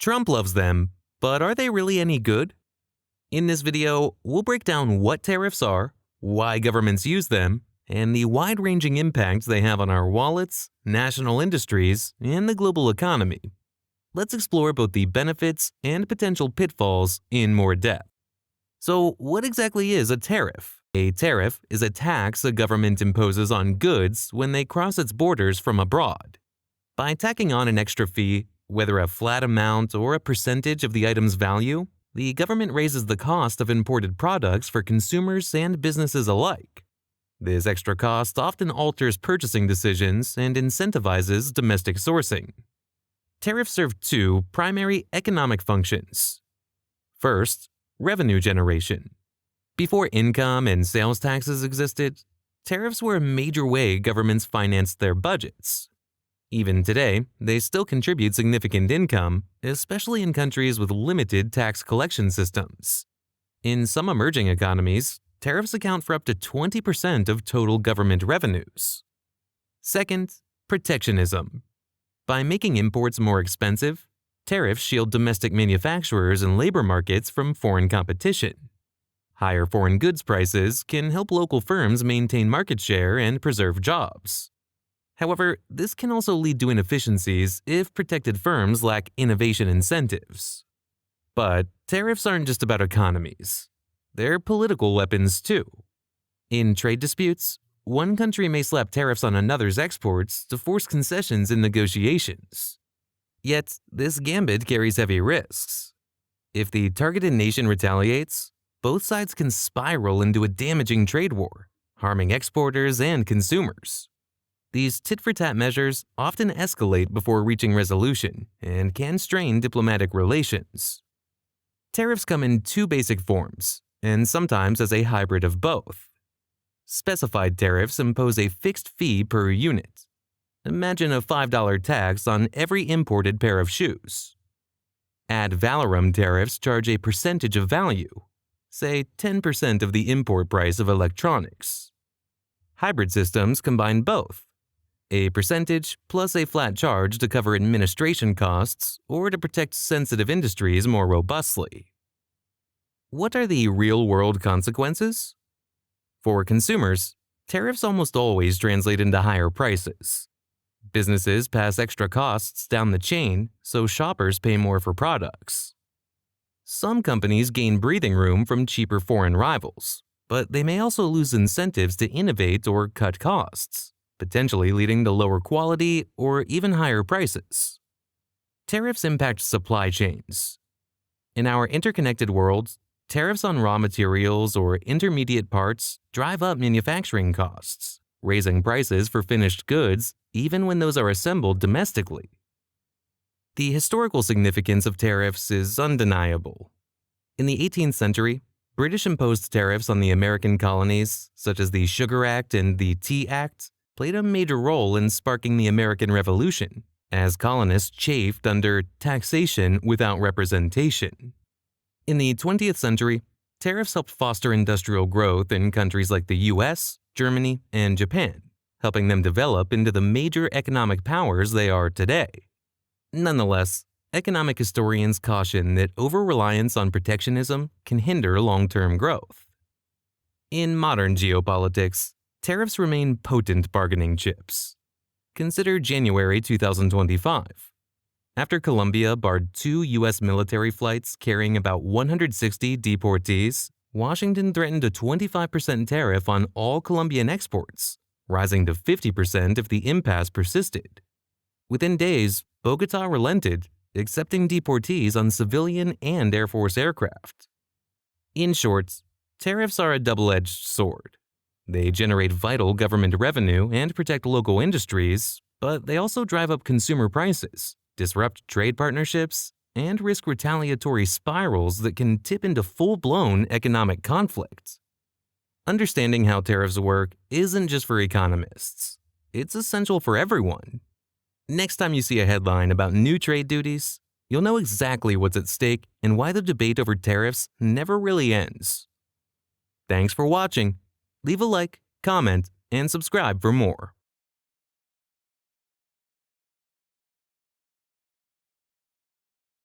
Trump loves them, but are they really any good? In this video, we'll break down what tariffs are, why governments use them, and the wide-ranging impacts they have on our wallets, national industries, and the global economy. Let's explore both the benefits and potential pitfalls in more depth. So, what exactly is a tariff? A tariff is a tax a government imposes on goods when they cross its borders from abroad. By tacking on an extra fee, whether a flat amount or a percentage of the item's value, the government raises the cost of imported products for consumers and businesses alike. This extra cost often alters purchasing decisions and incentivizes domestic sourcing. Tariffs serve two primary economic functions. First, revenue generation. Before income and sales taxes existed, tariffs were a major way governments financed their budgets. Even today, they still contribute significant income, especially in countries with limited tax collection systems. In some emerging economies, tariffs account for up to 20% of total government revenues. Second, protectionism. By making imports more expensive, tariffs shield domestic manufacturers and labor markets from foreign competition. Higher foreign goods prices can help local firms maintain market share and preserve jobs. However, this can also lead to inefficiencies if protected firms lack innovation incentives. But tariffs aren't just about economies. They're political weapons too. In trade disputes, one country may slap tariffs on another's exports to force concessions in negotiations. Yet, this gambit carries heavy risks. If the targeted nation retaliates, both sides can spiral into a damaging trade war, harming exporters and consumers. These tit-for-tat measures often escalate before reaching resolution and can strain diplomatic relations. Tariffs come in two basic forms, and sometimes as a hybrid of both. Specified tariffs impose a fixed fee per unit. Imagine a $5 tax on every imported pair of shoes. Ad valorem tariffs charge a percentage of value, say 10% of the import price of electronics. Hybrid systems combine both, a percentage plus a flat charge to cover administration costs or to protect sensitive industries more robustly. What are the real-world consequences? For consumers, tariffs almost always translate into higher prices. Businesses pass extra costs down the chain, so shoppers pay more for products. Some companies gain breathing room from cheaper foreign rivals, but they may also lose incentives to innovate or cut costs, potentially leading to lower quality or even higher prices. Tariffs impact supply chains. In our interconnected world, tariffs on raw materials or intermediate parts drive up manufacturing costs, raising prices for finished goods even when those are assembled domestically. The historical significance of tariffs is undeniable. In the 18th century, British imposed tariffs on the American colonies, such as the Sugar Act and the Tea Act, played a major role in sparking the American Revolution, as colonists chafed under taxation without representation. In the 20th century, tariffs helped foster industrial growth in countries like the US, Germany, and Japan, helping them develop into the major economic powers they are today. Nonetheless, economic historians caution that over-reliance on protectionism can hinder long-term growth. In modern geopolitics, tariffs remain potent bargaining chips. Consider January 2025. After Colombia barred 2 U.S. military flights carrying about 160 deportees, Washington threatened a 25% tariff on all Colombian exports, rising to 50% if the impasse persisted. Within days, Bogotá relented, accepting deportees on civilian and Air Force aircraft. In short, tariffs are a double-edged sword. They generate vital government revenue and protect local industries, but they also drive up consumer prices, disrupt trade partnerships, and risk retaliatory spirals that can tip into full-blown economic conflict. Understanding how tariffs work isn't just for economists. It's essential for everyone. Next time you see a headline about new trade duties, you'll know exactly what's at stake and why the debate over tariffs never really ends. Thanks for watching. Leave a like, comment, and subscribe for more.